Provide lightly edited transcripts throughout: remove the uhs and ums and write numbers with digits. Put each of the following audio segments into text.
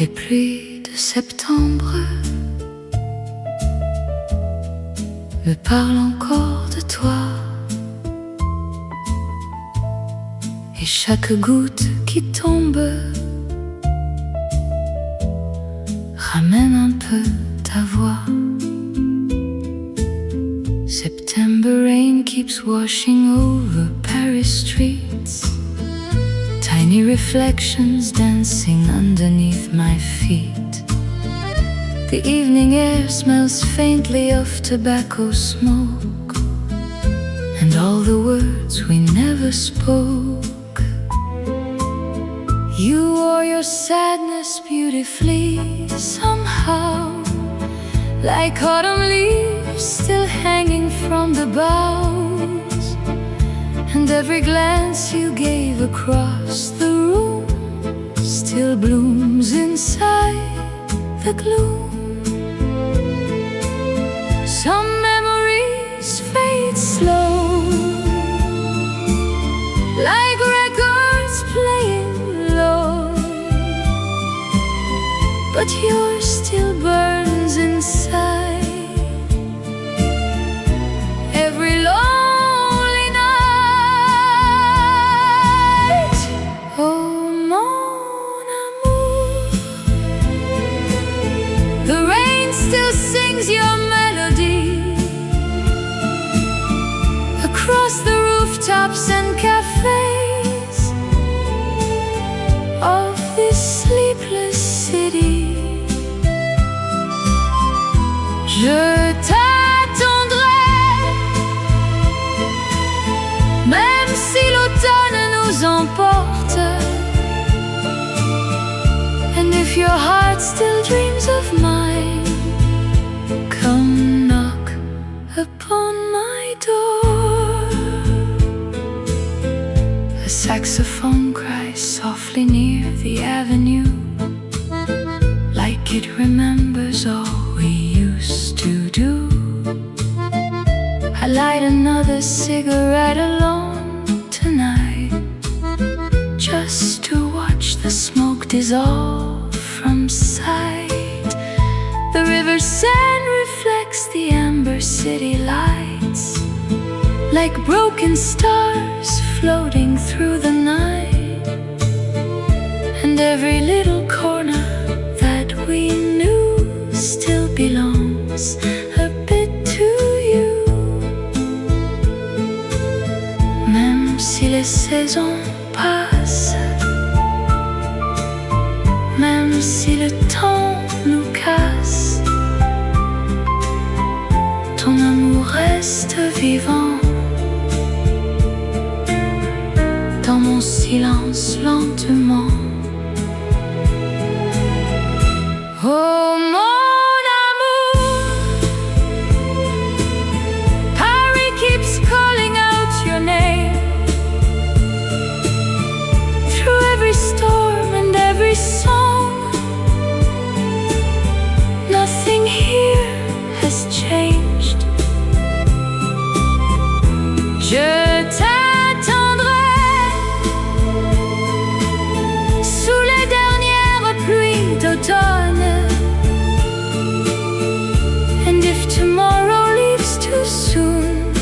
Les pluies de septembre me parlent encore de toi, et chaque goutte qui tombe ramène un peu ta voix. September rain keeps washing over Paris streets, tiny reflections dancing underneath my feet. The evening air smells faintly of tobacco smoke, and all the words we never spoke. You wore your sadness beautifully somehow, like autumn leaves still hanging from the boughs. And every glance you gave across the room still blooms inside the gloom. Some memories fade slow, like records playing low, but yours still burns inside. Every lonely night, oh mon amour, the rain still sings your melody across the rooftops and cafes of this sleepless city. Je t'attendrai, même si l'automne nous emporte. And if your heart still dreams of mine, come knock upon my door. A saxophone cries softly near the avenue, like it remembers all we used to do. I light another cigarette alone tonight, just to watch the smoke dissolve from sight. The river's sand reflects the amber city lights, like broken stars floating through the night. And every little corner that we knew still belongs a bit to you. Même si les saisons passent, même si le temps nous casse, ton amour reste vivant dans mon silence lentement. Oh mon amour, Paris keeps calling out your name through every storm and every song. Nothing here has changed. Je t'attendrai sous les dernières pluies d'automne. And if tomorrow leaves too soon,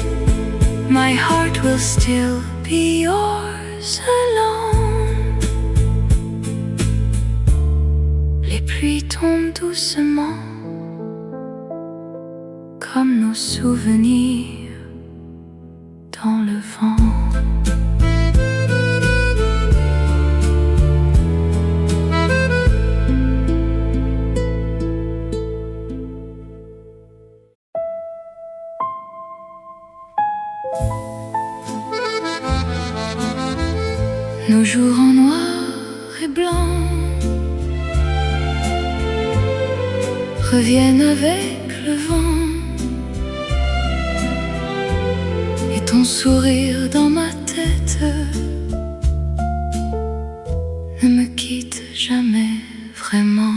my heart will still be yours alone. Les pluies tombent doucement, comme nos souvenirs dans le vent. Nos jours en noir et blanc reviennent avec le vent, et ton sourire dans ma tête ne me quitte jamais vraiment.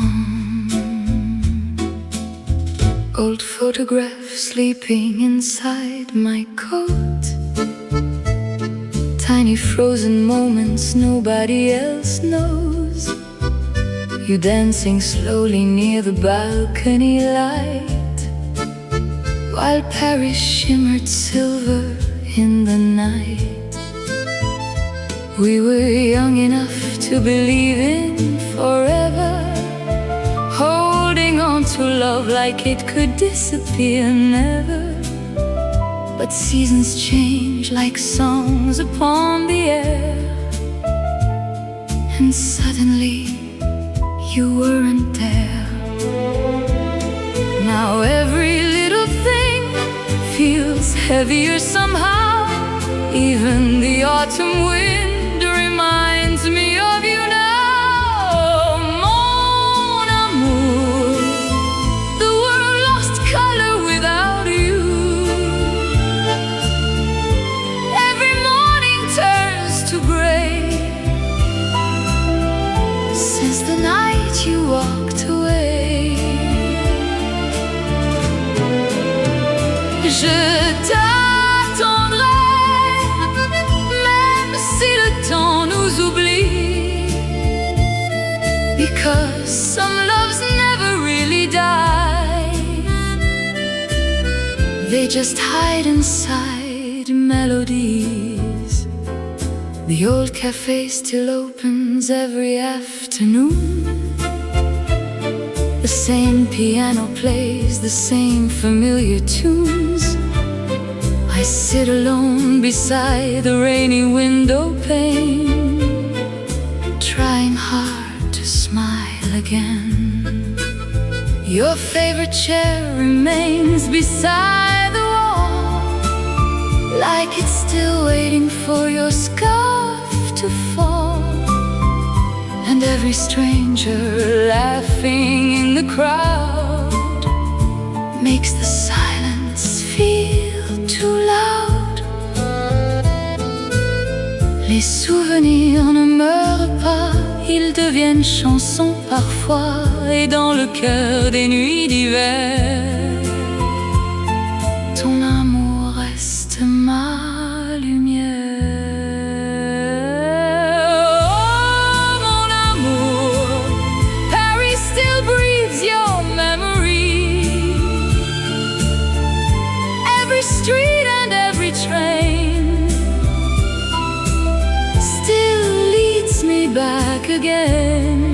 Old photograph sleeping inside my coat, tiny frozen moments nobody else knows. you dancing slowly near the balcony light, while Paris shimmered silver in the night. We were young enough to believe in forever, holding on to love like it could disappear never. But seasons change like songs upon the air, and suddenly you weren't there. Now every little thing feels heavier somehow. Even the autumn wind reminds me of you now. Mon amour, the world lost color without you. Every morning turns to gray since the night you walked away. Je t'attendrai, même si le temps nous oublie, because some loves never really die. They just hide inside melodies. The old café still opens every afternoon. The same piano plays the same familiar tunes. I sit alone beside the rainy window pane, trying hard to smile again. Your favorite chair remains beside the wall, like it's still waiting for your scarf to fall. And every stranger laughing in the crowd makes the silence feel too loud. Les souvenirs ne meurent pas, ils deviennent chansons parfois, et dans le cœur des nuits d'hiver, ton amour reste ma lumière. Street and every train still leads me back again.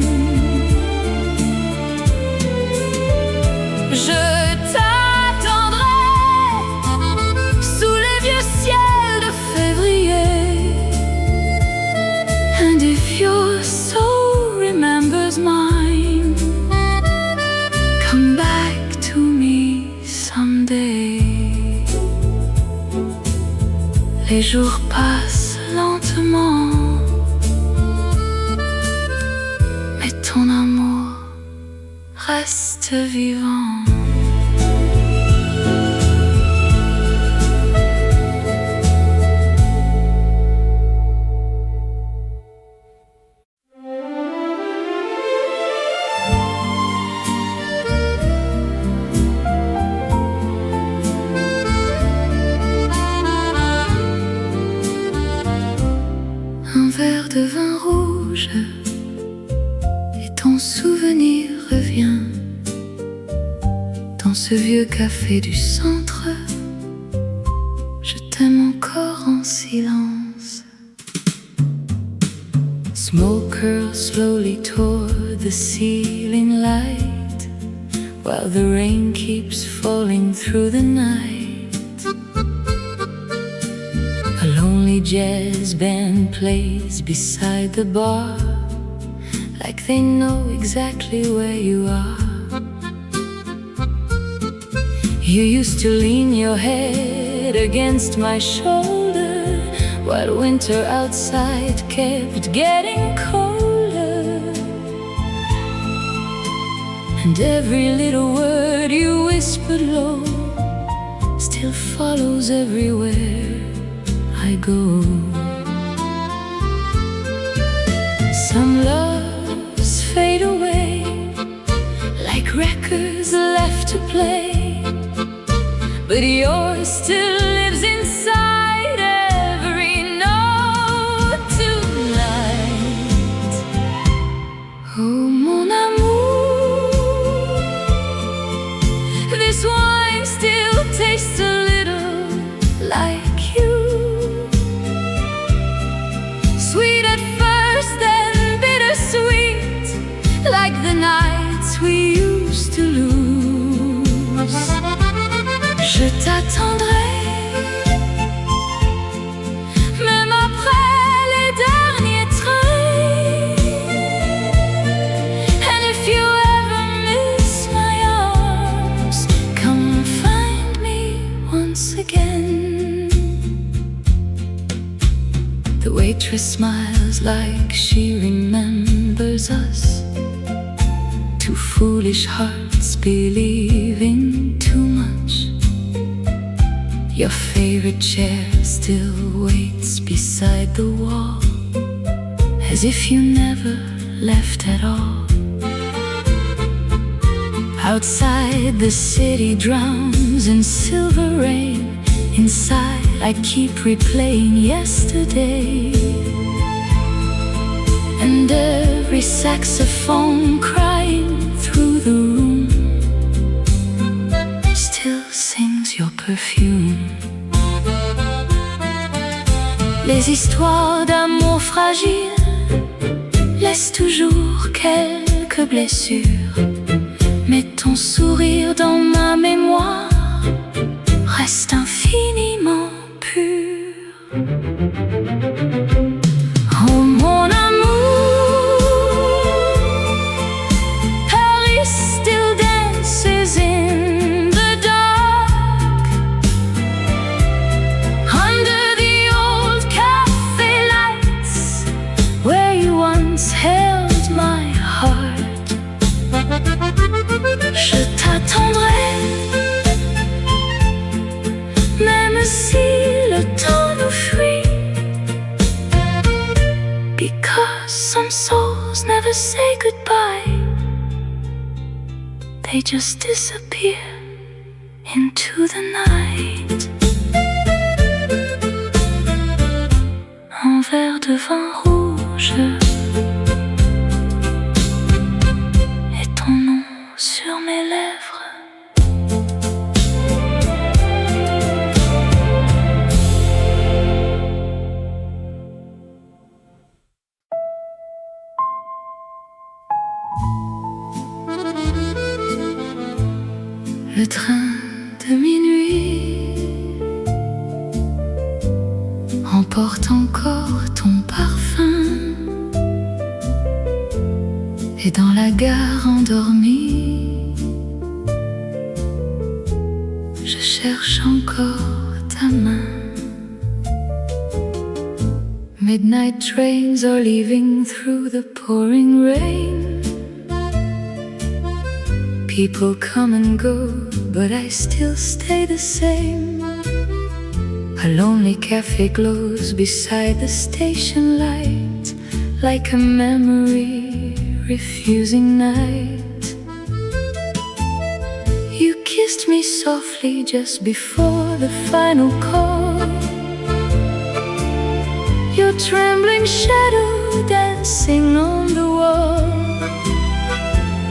Je t'attendrai sous les vieux ciels de février. And if your soul remembers mine, come back to me someday. Les jours passent lentement, mais ton amour reste vivant. Un verre de vin rouge et ton souvenir revient dans ce vieux café du centre. Je t'aime encore en silence. Smoke curls slowly toward the ceiling light, while the rain keeps falling through the night. A lonely jazz band plays beside the bar, like they know exactly where you are. You used to lean your head against my shoulder, while winter outside kept getting colder. And every little word you whispered low still follows everywhere I go. Some loves fade away like records left to play, but yours still lives inside every note tonight. Oh, mon amour, like she remembers us. Two foolish hearts believing too much. Your favorite chair still waits beside the wall, as if you never left at all. Outside the city drowns in silver rain. Inside I keep replaying yesterday, and every saxophone crying through the room still sings your perfume. Les histoires d'amour fragiles laissent toujours quelques blessures, mais ton sourire dans ma mémoire reste infiniment pur. Oh mon amour, Paris still dances in the dark, under the old café lights, where you once held my heart. Je t'attendrai, même si le temps nous fuit, because some souls never say goodbye. They just disappear into the night. Un verre de vin rouge et ton nom sur mes lèvres. Le train de minuit emporte encore ton parfum, et dans la gare endormie, je cherche encore ta main. Midnight trains are leaving through the pouring rain. People come and go, but I still stay the same. A lonely cafe glows beside the station light, like a memory refusing night. You kissed me softly just before the final call, your trembling shadow dancing on the wall.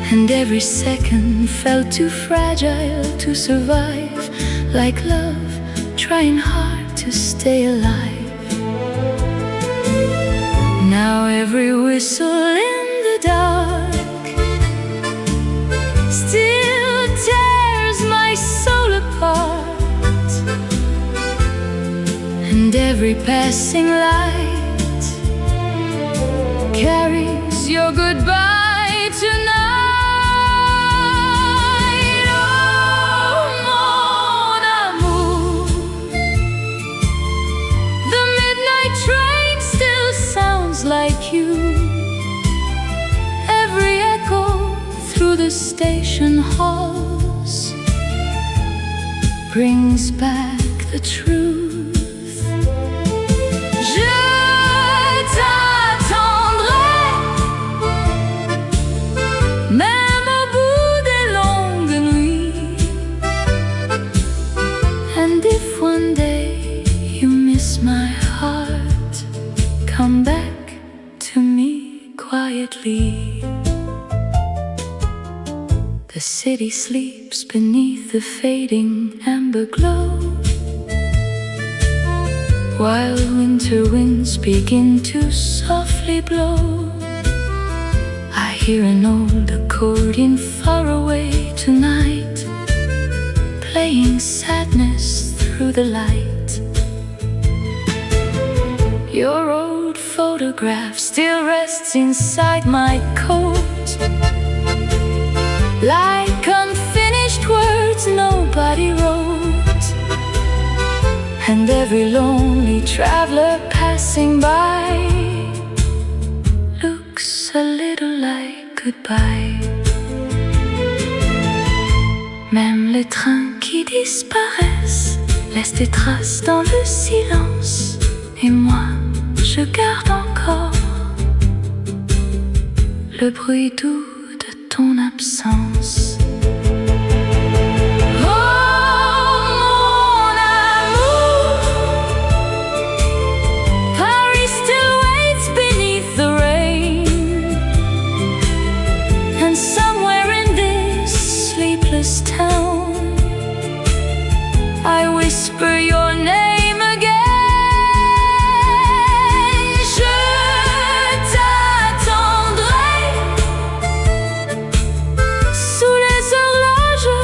And every second felt too fragile to survive, like love trying hard to stay alive. Now every whistle in the dark still tears my soul apart, and every passing light carries your goodbye tonight. Like you, every echo through the station halls brings back the truth. Je t'attendrai, même au bout des longues nuits. And if one day you miss my heart, come back to me quietly. The city sleeps beneath the fading amber glow, while winter winds begin to softly blow. I hear an old accordion far away tonight, playing sadness through the light. Your old photograph still rests inside my coat, like unfinished words nobody wrote. And every lonely traveler passing by feels a little like goodbye. Même les trains qui disparaissent laissent des traces dans le silence. Et moi, je garde encore le bruit doux de ton absence. Town, I whisper your name again. Je t'attendrai sous les horloges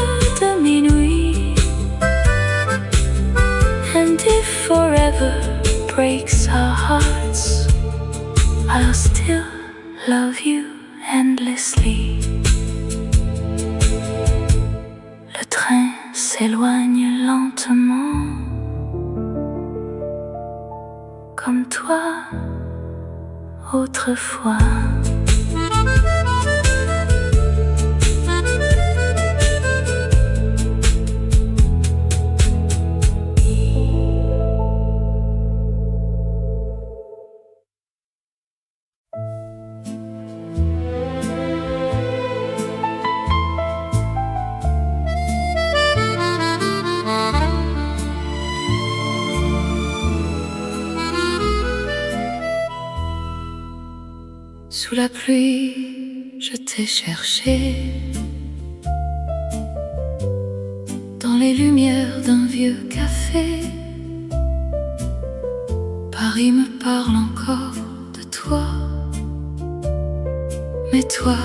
de minuit. And if forever breaks our hearts, I'll still love you endlessly. Le train s'éloigne lentement, comme toi autrefois. Sous la pluie, je t'ai cherché dans les lumières d'un vieux café. Paris me parle encore de toi, mais toi,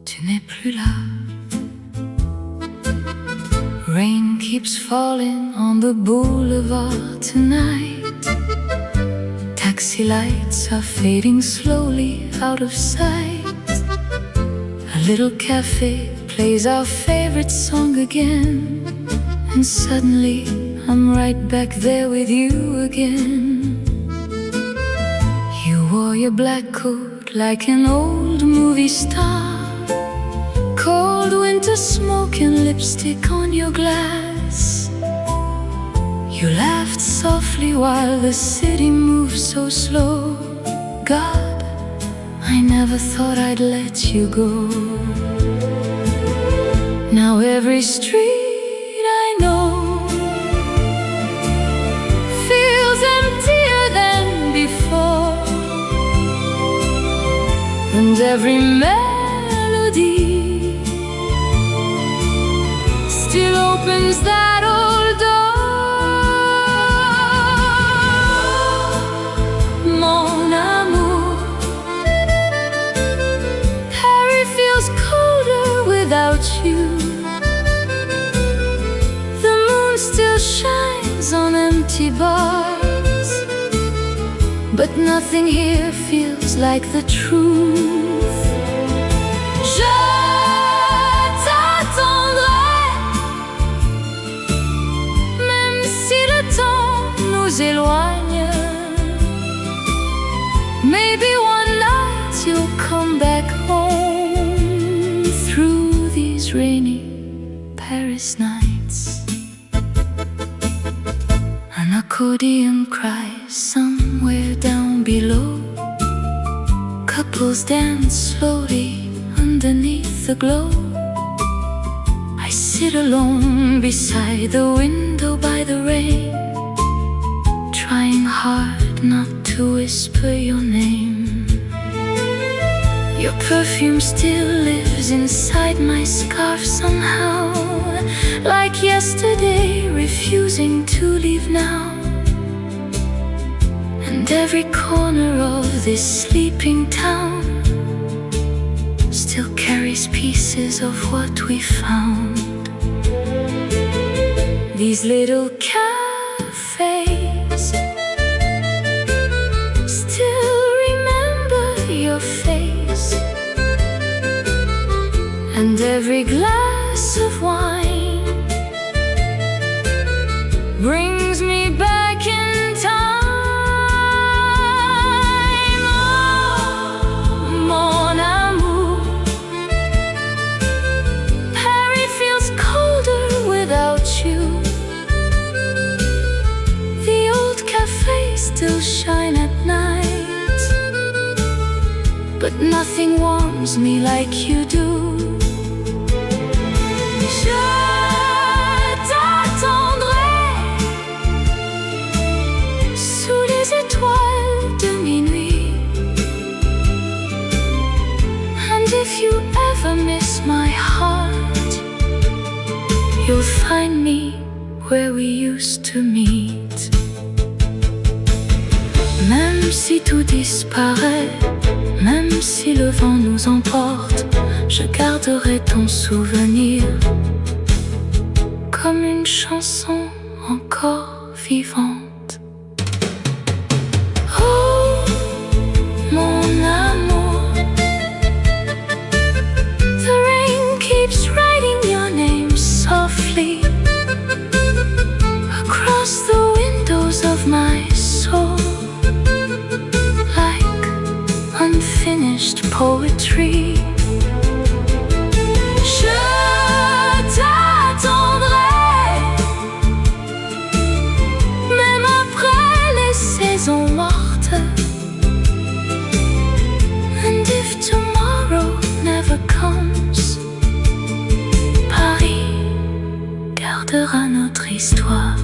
tu n'es plus là. Rain keeps falling on the boulevard tonight. Taxi lights are fading slowly out of sight. A little cafe plays our favorite song again, and suddenly I'm right back there with you again. You wore your black coat like an old movie star, cold winter smoke and lipstick on your glass. You laughed softly while the city moved so slow. God, I never thought I'd let you go. Now every street I know feels emptier than before, and every melody still opens that old door. Mon amour, Paris feels colder without you. The moon still shines on empty bars, but nothing here feels like the truth. Je t'attendrai, même si le temps nous éloigne. Maybe one night you'll come back home through these rainy Paris nights. An accordion cries somewhere down below. Couples dance slowly underneath the glow. I sit alone beside the window by the rain, trying hard not to whisper your name. Your perfume still lives inside my scarf somehow, like yesterday, refusing to leave now. And every corner of this sleeping town still carries pieces of what we found. These little cafes still remember your face, and every glass of wine brings me back in time. Oh, but nothing warms me like you do. Je t'attendrai sous les étoiles de minuit. And if you ever miss my heart, you'll find me where we used to meet. Même si tout disparaît, même si le vent nous emporte, je garderai ton souvenir comme une chanson encore vivante. Oh, mon amour, the rain keeps writing your name softly across the windows of my soul, unfinished poetry. Je t'attendrai, même après les saisons mortes. And if tomorrow never comes, Paris gardera notre histoire.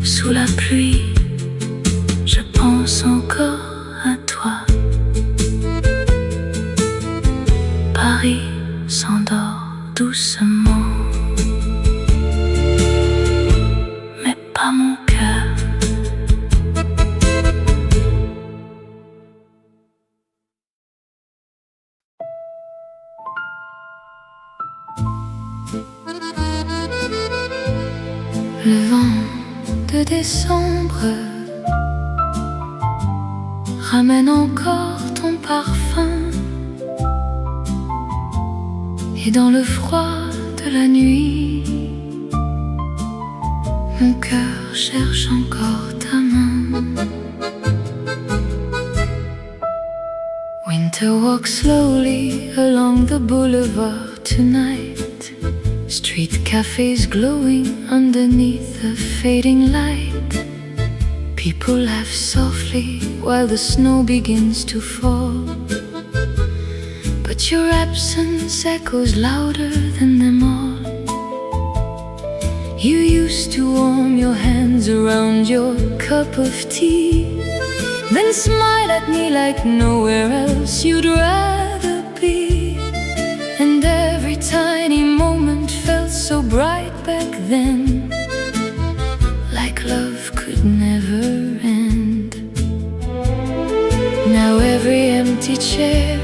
Sous la pluie, je pense encore à toi. Paris s'endort doucement, mais pas mon cœur. Le vent de décembre ramène encore ton parfum, et dans le froid de la nuit, mon cœur cherche encore ta main. Winter walks slowly along the boulevard tonight. Street cafes glowing underneath a fading light. People laugh softly while the snow begins to fall, but your absence echoes louder than them all. You used to warm your hands around your cup of tea, then smile at me like nowhere else you'd rather be. And every tiny moment felt so bright back then, like love could never end. Now every empty chair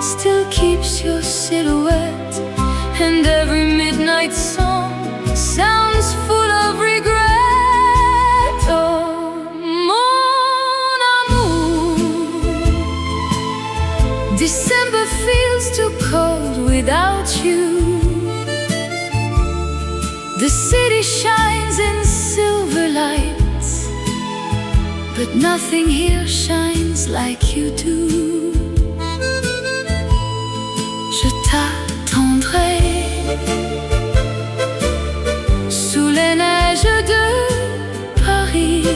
still keeps your silhouette, and every midnight song sounds full of regret. Oh, mon amour, December feels too cold without you. The city shines in silver lights, but nothing here shines like you do. Je t'attendrai sous les neiges de Paris.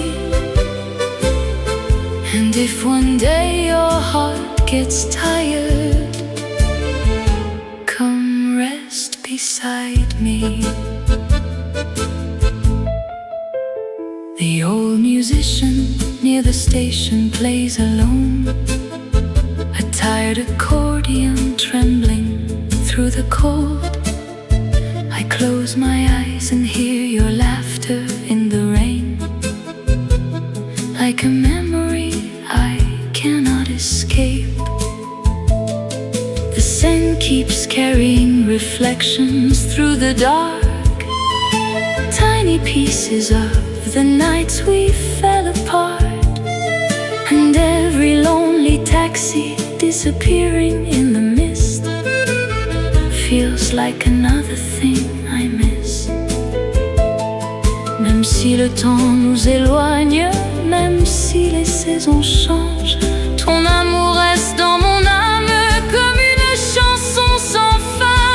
And if one day your heart gets tired, come rest beside me. The old musician near the station plays alone, a tired accordion trembling through the cold. I close my eyes and hear your laughter in the rain, like a memory I cannot escape. The Seine keeps carrying reflections through the dark, tiny pieces of the nights we fell apart. And every lonely taxi disappearing in the mist feels like another thing I miss. Même si le temps nous éloigne, même si les saisons changent, ton amour reste dans mon âme comme une chanson sans fin.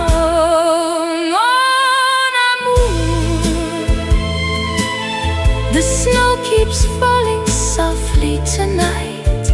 Oh, mon amour, the snow keeps falling softly tonight.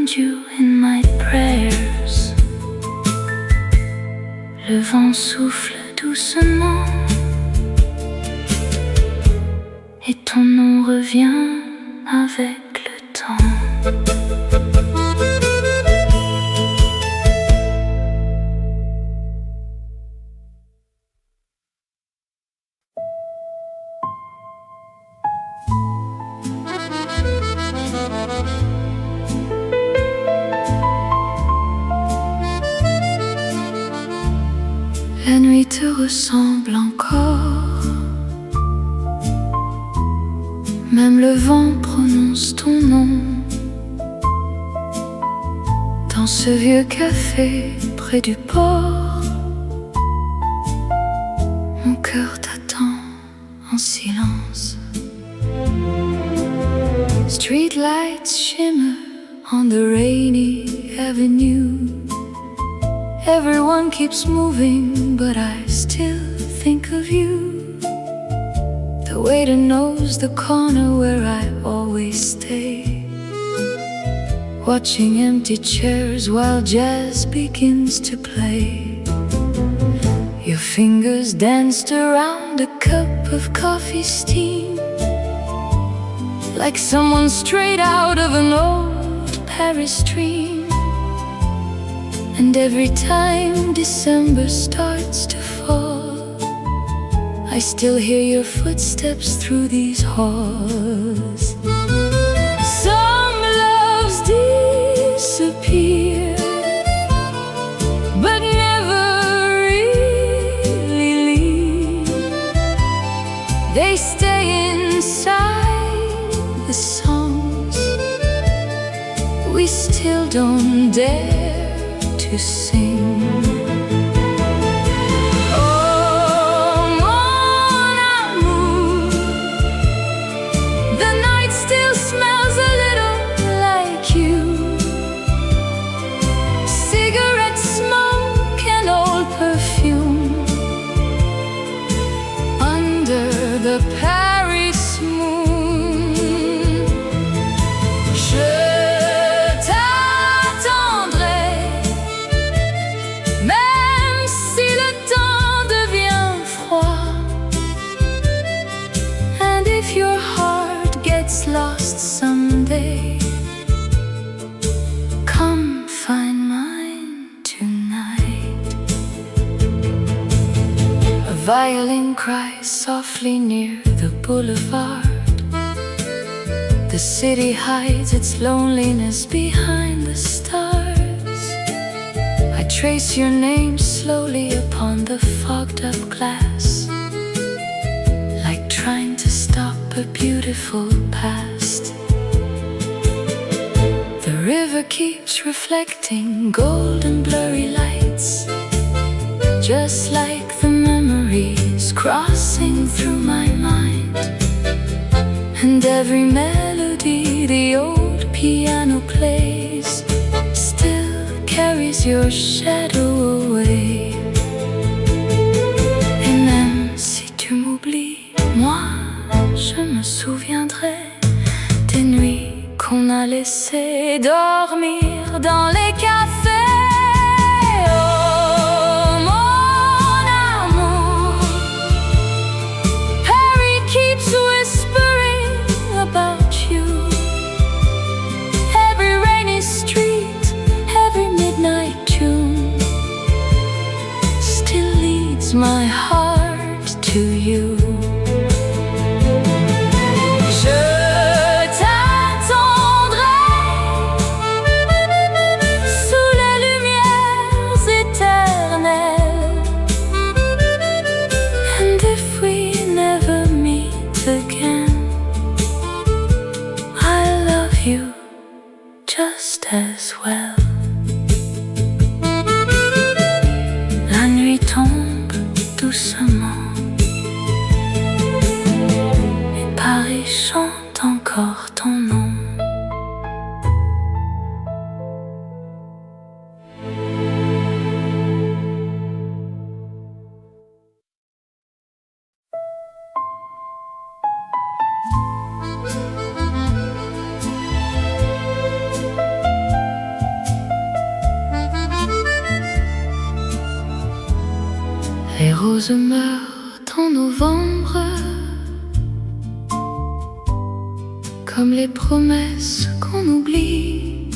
find you in my prayers. Le vent souffle doucement et ton nom revient avec le temps. La nuit te ressemble encore. Même le vent prononce ton nom. Dans ce vieux café près du port, mon cœur t'attend en silence. Street lights shimmer on the rainy avenue. Everyone keeps moving, but I still think of you. The waiter knows the corner where I always stay, watching empty chairs while jazz begins to play. Your fingers danced around a cup of coffee steam, like someone straight out of an old Paris dream. And every time December starts to fall, I still hear your footsteps through these halls. Some loves disappear, but never really leave. They stay inside the songs we still don't dare to sing. Oh, mon amour, the night still smells a little like you. Cigarette smoke and old perfume under the Paris moon. Même si le temps devient froid, and if your heart gets lost someday, come find mine tonight. A violin cries softly near the boulevard. The city hides its loneliness behind the stars. I trace your name slowly upon the fogged up glass, like trying to stop a beautiful past. The river keeps reflecting golden blurry lights, just like the memories crossing through my mind. And every melody the old piano plays still carries your shadow away. Et même si tu m'oublies, moi je me souviendrai des nuits qu'on a laissé dormir dans les cafés. Oh mon amour, Harry keeps whispering about you. Every rainy street, every midnight tune still leads my heart to you. Je t'attendrai sous les lumières éternelles. And if we never meet again, I love you just as well. La nuit tombe doucement et Paris chante encore ton nom. roses meurent en novembre, comme les promesses qu'on oublie.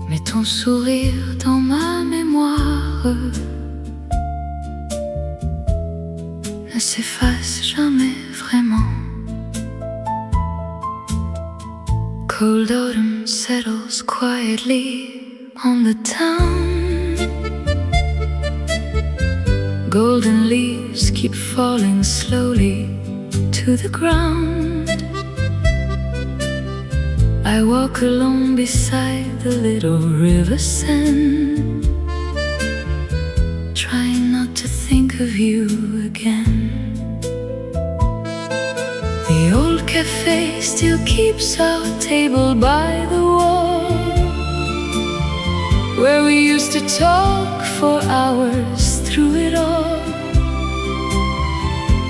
Mais ton sourire dans ma mémoire ne s'efface jamais vraiment. Cold autumn settles quietly on the town. Golden leaves keep falling slowly to the ground. I walk alone beside the little river Seine, trying not to think of you again. The old café still keeps our table by the wall, where we used to talk for hours through it all.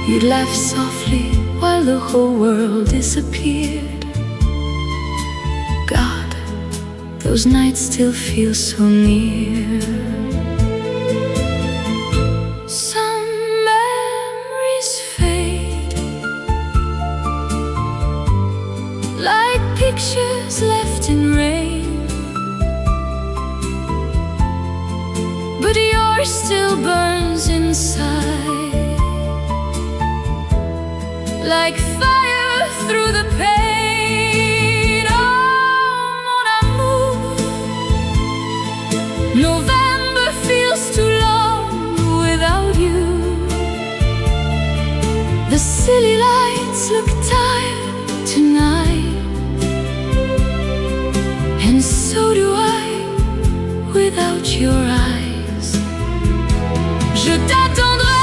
You'd laugh softly while the whole world disappeared. God, those nights still feel so near. Some memories fade, like pictures left in rain, but yours still burns inside, like fire through the pain. Oh, mon amour, November feels too long without you. The city lights look tired tonight, and so do I without your eyes. Je t'attendrai,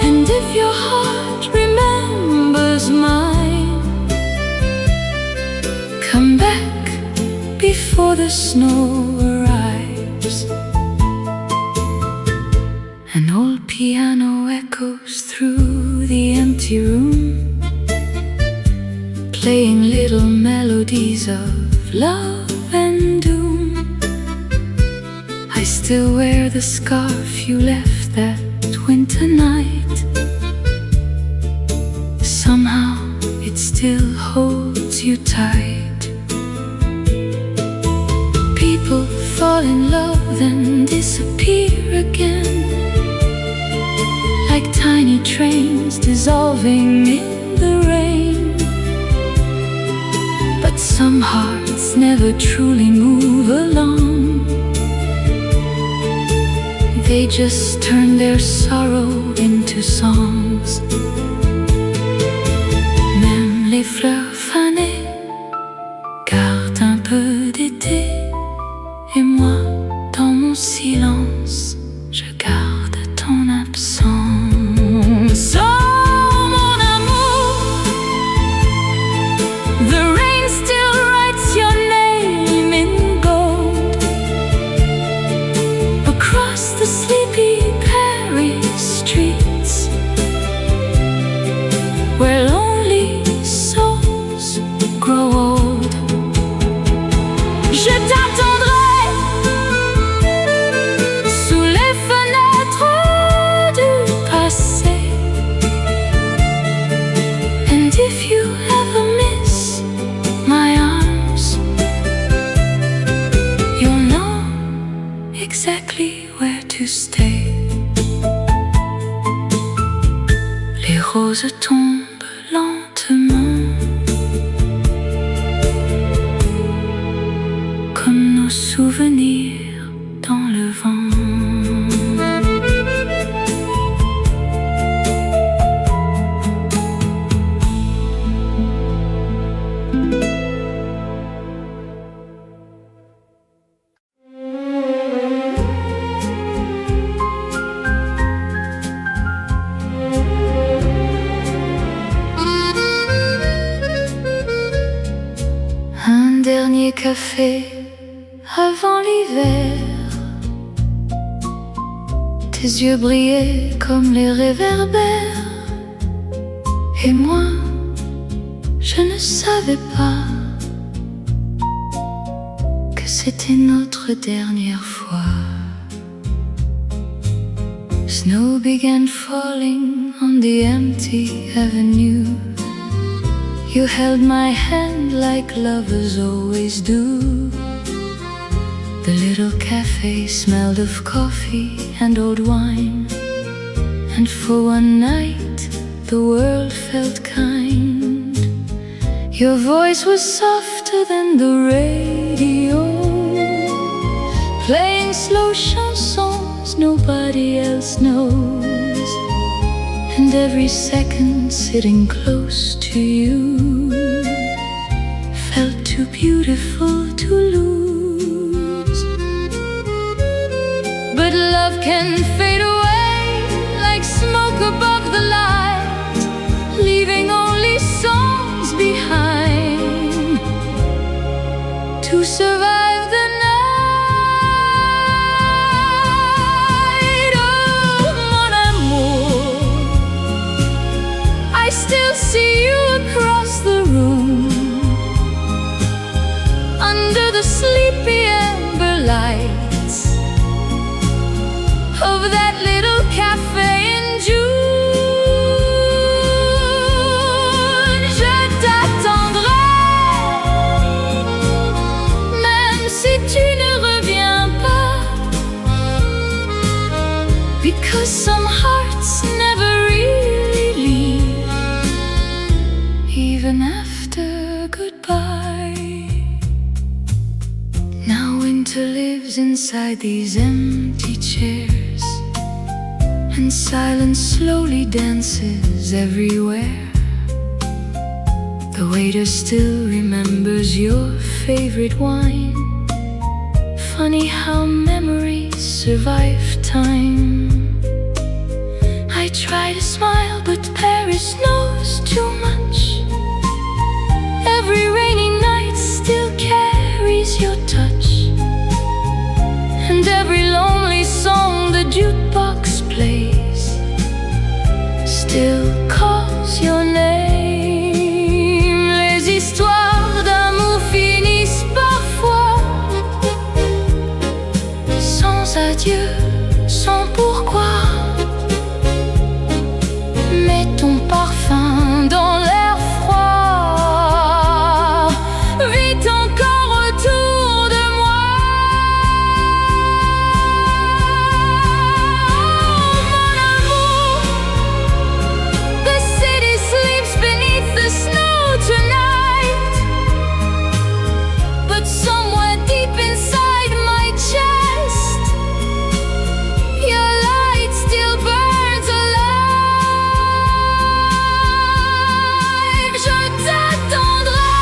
and if your heart remembers mine, come back before the snow arrives. An old piano echoes through the empty room, playing little melodies of love and doom. I still wear the scarf you left that winter night. Somehow it still holds you tight. People fall in love then disappear again, like tiny trains dissolving in the rain. But some hearts never truly move along, they just turn their sorrow into songs. Même les fleurs fanées gardent un peu d'été, et moi, dans mon silence, je garde ton absence. Oh, mon amour, the rain still writes your name in gold across the sleepy Paris streets, where lonely souls grow old. Je t'attendrai sous les fenêtres du passé, and if you ever miss my arms, you'll know exactly where to stay. Les roses tombent lentement, comme nos souvenirs dans le vent. Un dernier café avant l'hiver, tes yeux brillaient comme les réverbères, et moi, Je ne savais pas que c'était notre dernière fois. Snow began falling on the empty avenue. You held my hand like lovers always do. The little café smelled of coffee and old wine, and for one night the world felt kind. Your voice was softer than the radio, playing slow chansons nobody else knows. And every second sitting close to you felt too beautiful to lose. But love can fade away like smoke above the light, leaving only songs behind to survive the night. Oh, mon amour, I still see you across the room, under the sleepy amber lights of that little cafe in June. Je t'attendrai, même si tu ne reviens pas, because some hearts never really leave, even after goodbye. Now winter lives inside these empty chairs, and silence slowly dances everywhere. The waiter still remembers your favorite wine. Funny how memories survive time. I try to smile, but Paris knows too much. Every rainy night still carries your touch, and every lonely song the jukebox plays still calls your name. Les histoires d'amour finissent parfois sans adieu, sans pourquoi. Mets ton parfum dans l'air froid, vite encore autour de moi. Mon amour, the city sleeps beneath the snow tonight, but somewhere deep inside my chest, your light still burns alive. Je t'attendrai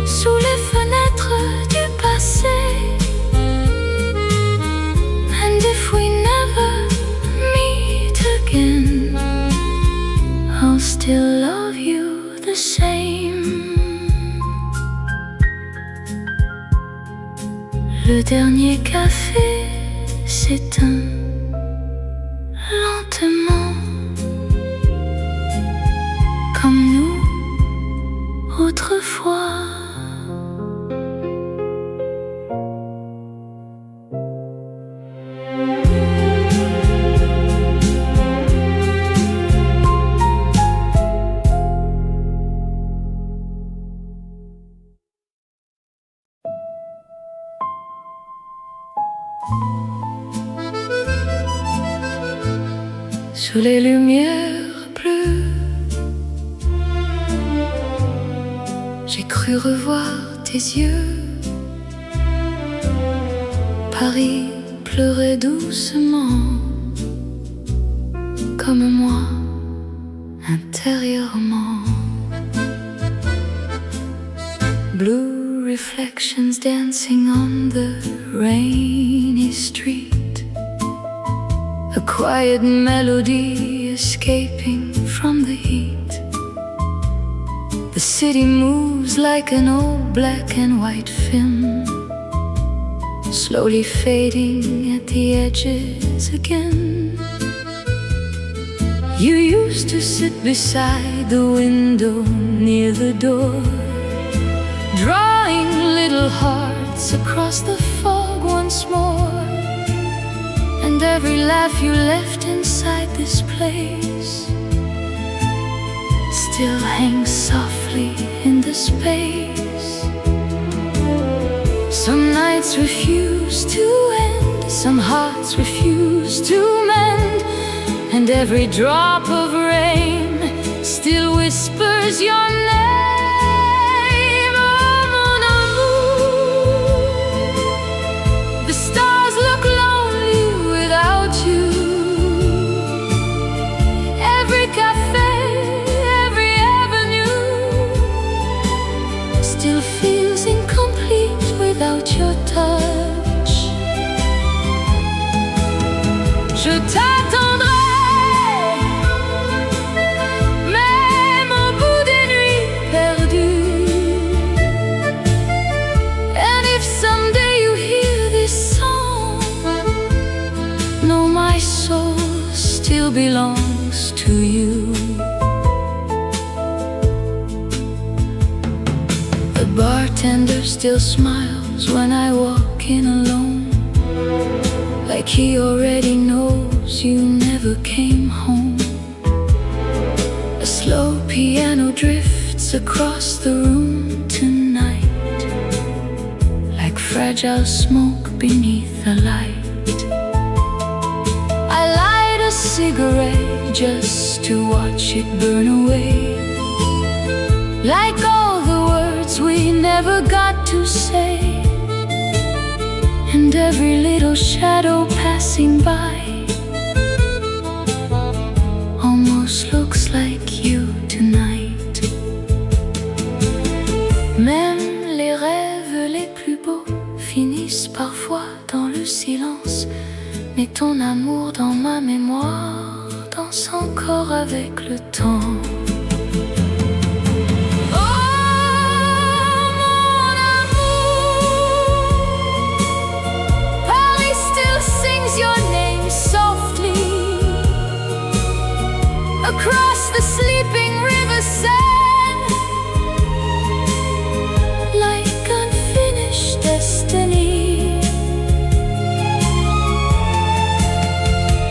sous les fenêtres du passé, and if we never meet again, I'll still love you the same. Le dernier café s'éteint lentement, comme nous autrefois. Sous les lumières bleues, j'ai cru revoir tes yeux. Paris pleurait doucement, comme moi, intérieurement. Blue reflections dancing on the rainy street, a quiet melody escaping from the heat. The city moves like an old black and white film, slowly fading at the edges again. You used to sit beside the window near the door, drawing little hearts across the fog once more. And every laugh you left inside this place still hangs softly in the space. Some nights refuse to end, some hearts refuse to mend, and every drop of rain still whispers your name. Oh, mon amour, the stars look lonely without you. Every café, every avenue still feels incomplete without your touch. Je t'attendrai, même au bout des nuits perdues. And if someday you hear this song, know my soul still belongs to you. The bartender still smiles when I walk in alone, like he already knows you never came home. A slow piano drifts across the room tonight, like fragile smoke beneath the light. I light a cigarette just to watch it burn away, like all the words we never got to say. And every little shadow passing by almost looks like you tonight. Même les rêves les plus beaux finissent parfois dans le silence, mais ton amour dans ma mémoire danse encore avec le temps. Your name softly across the sleeping river Seine, like unfinished destiny.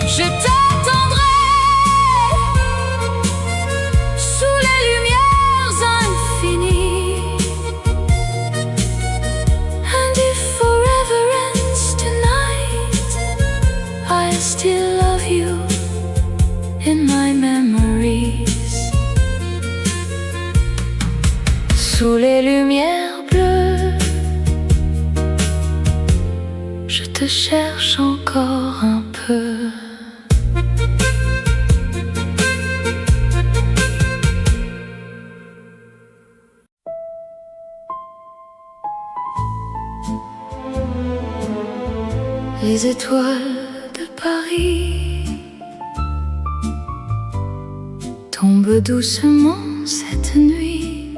Je t'attendrai sous les lumières infinies. And if forever ends tonight, I still love you in my memories. Sous les lumières bleues, je te cherche encore un peu. Les étoiles de Paris tombent doucement cette nuit,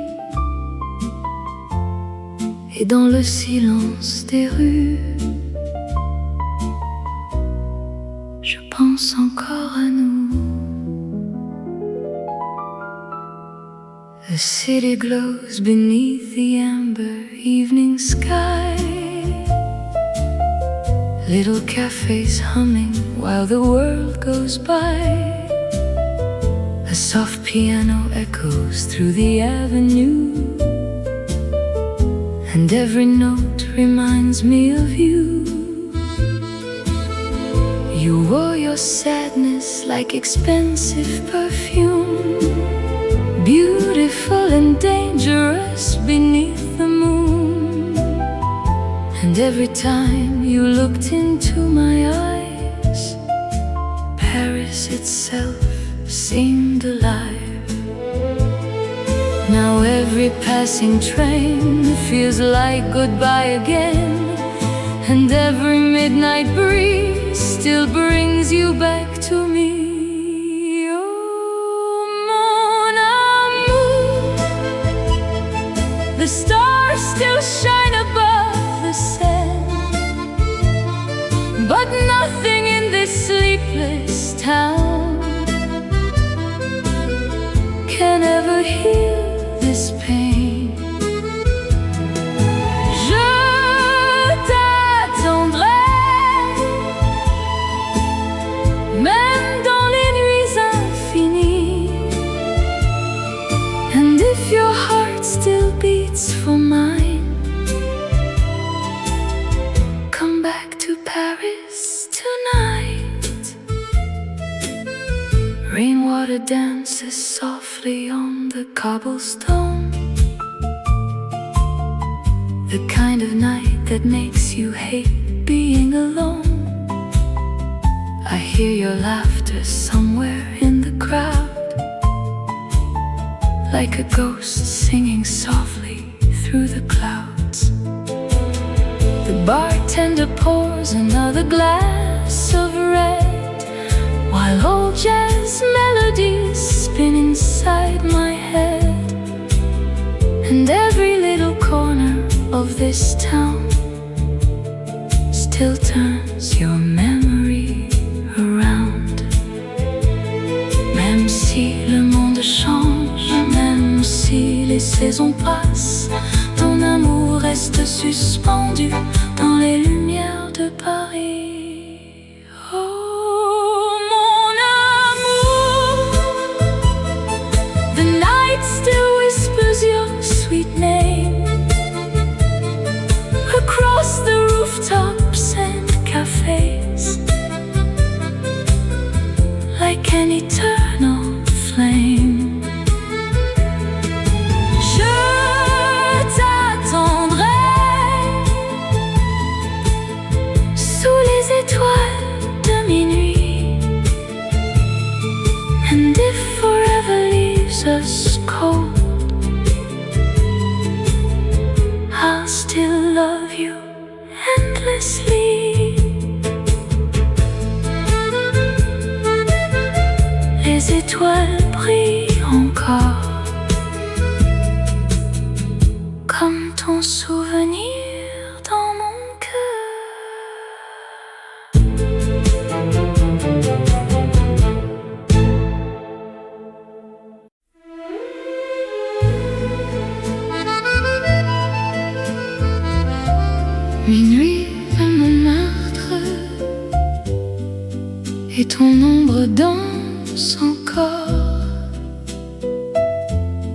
et dans le silence des rues, je pense encore à nous. The city glows beneath the amber evening sky, little cafes humming while the world goes by. A soft piano echoes through the avenue, and every note reminds me of you. You wore your sadness like expensive perfume, beautiful and dangerous beneath the moon. And every time you looked into my eyes, Paris itself seemed alive. Now every passing train feels like goodbye again, and every midnight breeze still brings you back to me. Oh, mon amour, the stars still shine above the Seine, but nothing in this sleepless town heal this pain. Je t'attendrai, même dans les nuits infinies. And if your heart still beats for mine, come back to Paris tonight. Rainwater dances softly on the cobblestone, the kind of night that makes you hate being alone. I hear your laughter somewhere in the crowd, like a ghost singing softly through the clouds. The bartender pours another glass of red, while old jazz melodies spin inside my head. And every little corner of this town still turns your memory around. Même si le monde change, même si les saisons passent, ton amour reste suspendu dans les lumières de Paris. Oh, mon amour, the night still whispers your sweet name across the rooftops and cafés, like an eternal flame. Je t'attendrai sous les étoiles de minuit. And if forever leaves us cold, I'll still love you endlessly. Les étoiles brillent encore, comme ton souvenir dans mon cœur. Minuit à Montmartre, et ton ombre danse encore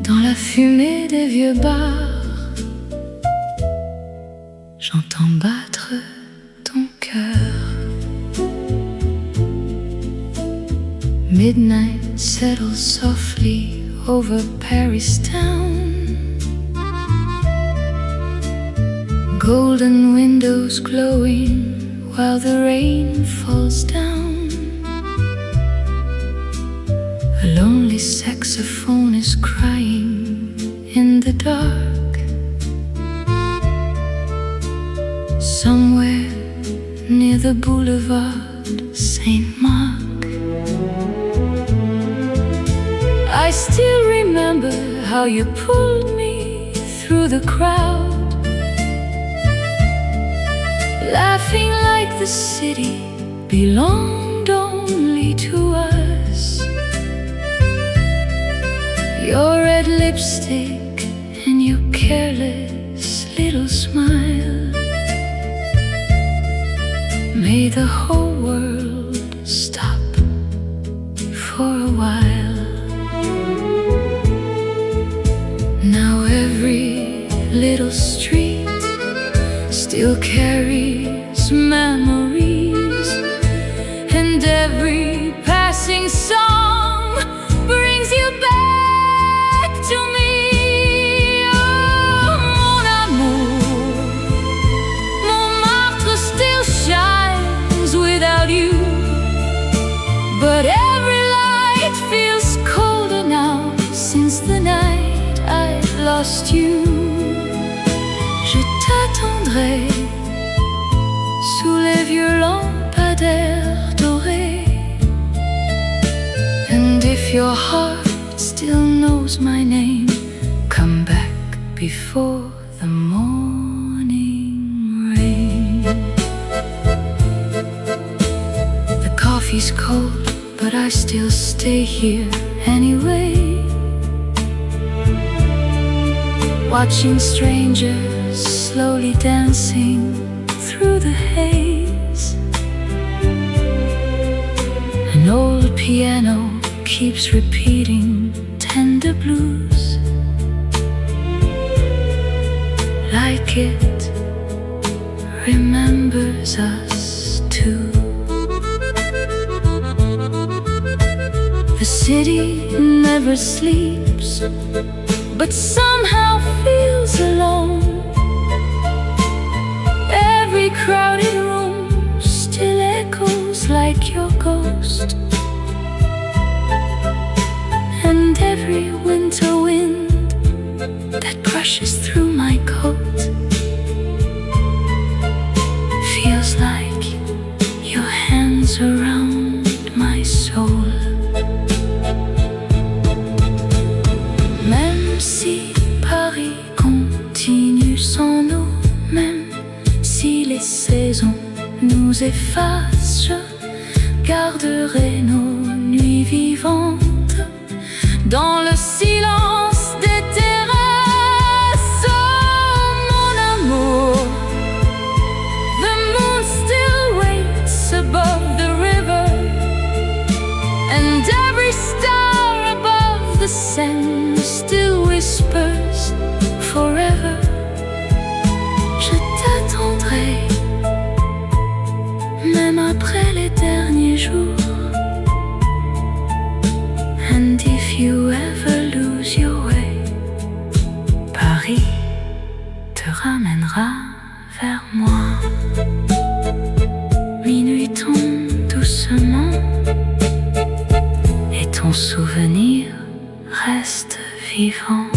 dans la fumée des vieux bars. J'entends battre ton cœur. Midnight settles softly over Paris town. Golden windows glowing while the rain falls down. A lonely saxophone is crying in the dark. Somewhere near the boulevard Saint-Marc. I still remember how you pulled me through the crowd, laughing like the city belonged only to us. Your red lipstick and your careless little smile made the whole world stop for a while. Now every little street still carries memories, and every passing song brings you back to me. Oh, mon amour, Montmartre still shines without you, but every light feels colder now since the night I lost you. Je t'attendrai sous les vieux lampadaires dorés. And if your heart still knows my name, come back before the morning rain. The coffee's cold, but I still stay here anyway. watching strangers slowly dancing through the haze. An old piano keeps repeating tender blues, like it remembers us too. The city never sleeps, but somehow feels alone. Every crowded room still echoes like your ghost, and every winter wind that brushes through my coat feels like your hands around my soul. Même si Paris continue sans nous, même si les saisons nous effacent, je garderai nos nuits vivantes dans le silence des terrasses. Oh, mon amour, the moon still waits above the river, and every star above the Seine still whispers forever. Je t'attendrai, même après les derniers jours. And if you ever lose your way, Paris te ramènera vers moi. Minuit tombe doucement et ton souvenir reste vivant.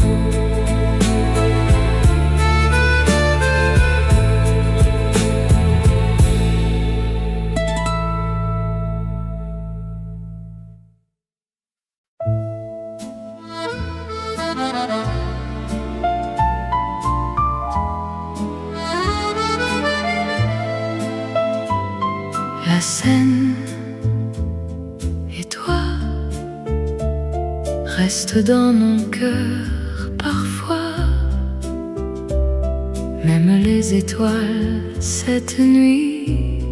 La Seine et toi restent dans mon cœur parfois. Même les étoiles cette nuit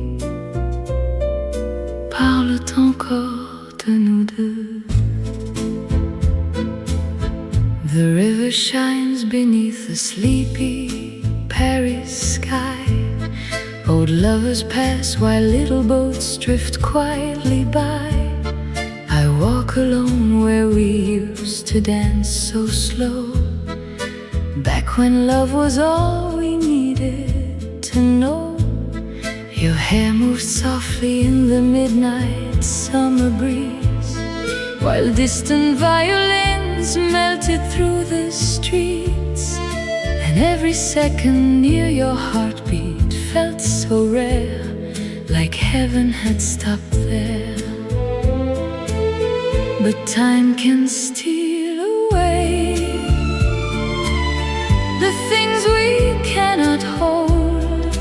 parlent encore de nous deux. The river shines beneath the sleepy Paris sky. Old lovers pass while little boats drift quietly by. I walk alone where we used to dance so slow, back when love was all we needed to know. Your hair moved softly in the midnight summer breeze, while distant violins melted through the streets. And every second near your heartbeat felt so rare, like heaven had stopped there. But time can steal away the things we cannot hold,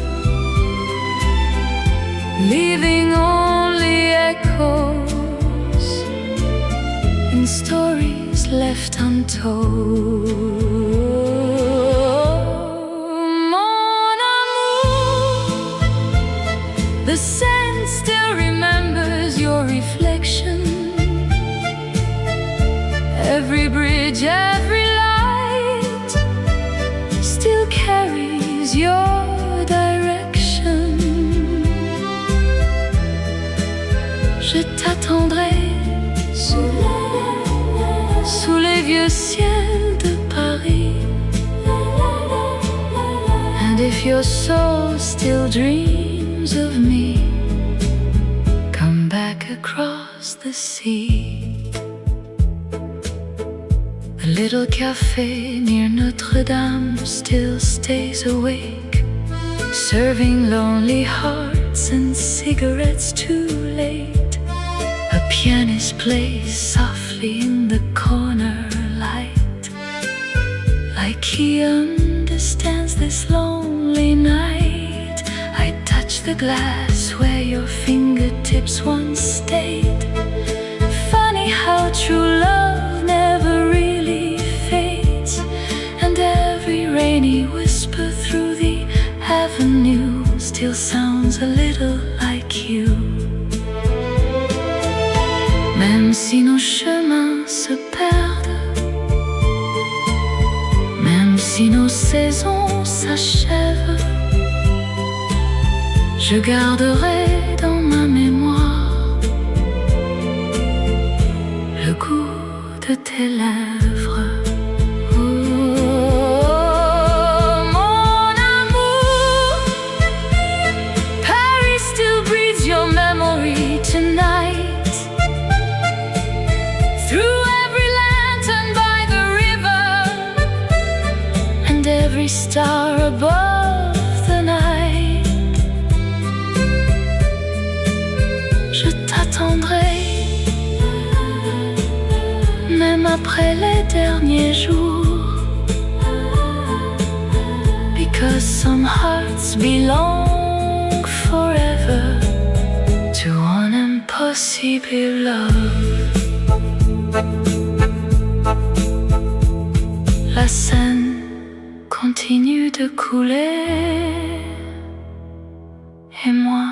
leaving only echoes in stories left untold. The Seine still remembers your reflection. Every bridge, every light still carries your direction. Je t'attendrai sous les vieux ciels de Paris. And if your soul still dreams of me, come back across the sea. The little café near Notre-Dame still stays awake, serving lonely hearts and cigarettes too late. A pianist plays softly in the corner light, like he understands this lonely night. I touch the glass where your fingertips once stayed. Funny how true love never really fades, and every Même si nos chemins se perdent, même si nos saisons s'achèvent, je garderai dans ma mémoire le goût de tes lèvres. Every star above the night, je t'attendrai, même après les derniers jours, because some hearts belong forever to one impossible love. La Seine continue de couler, et moi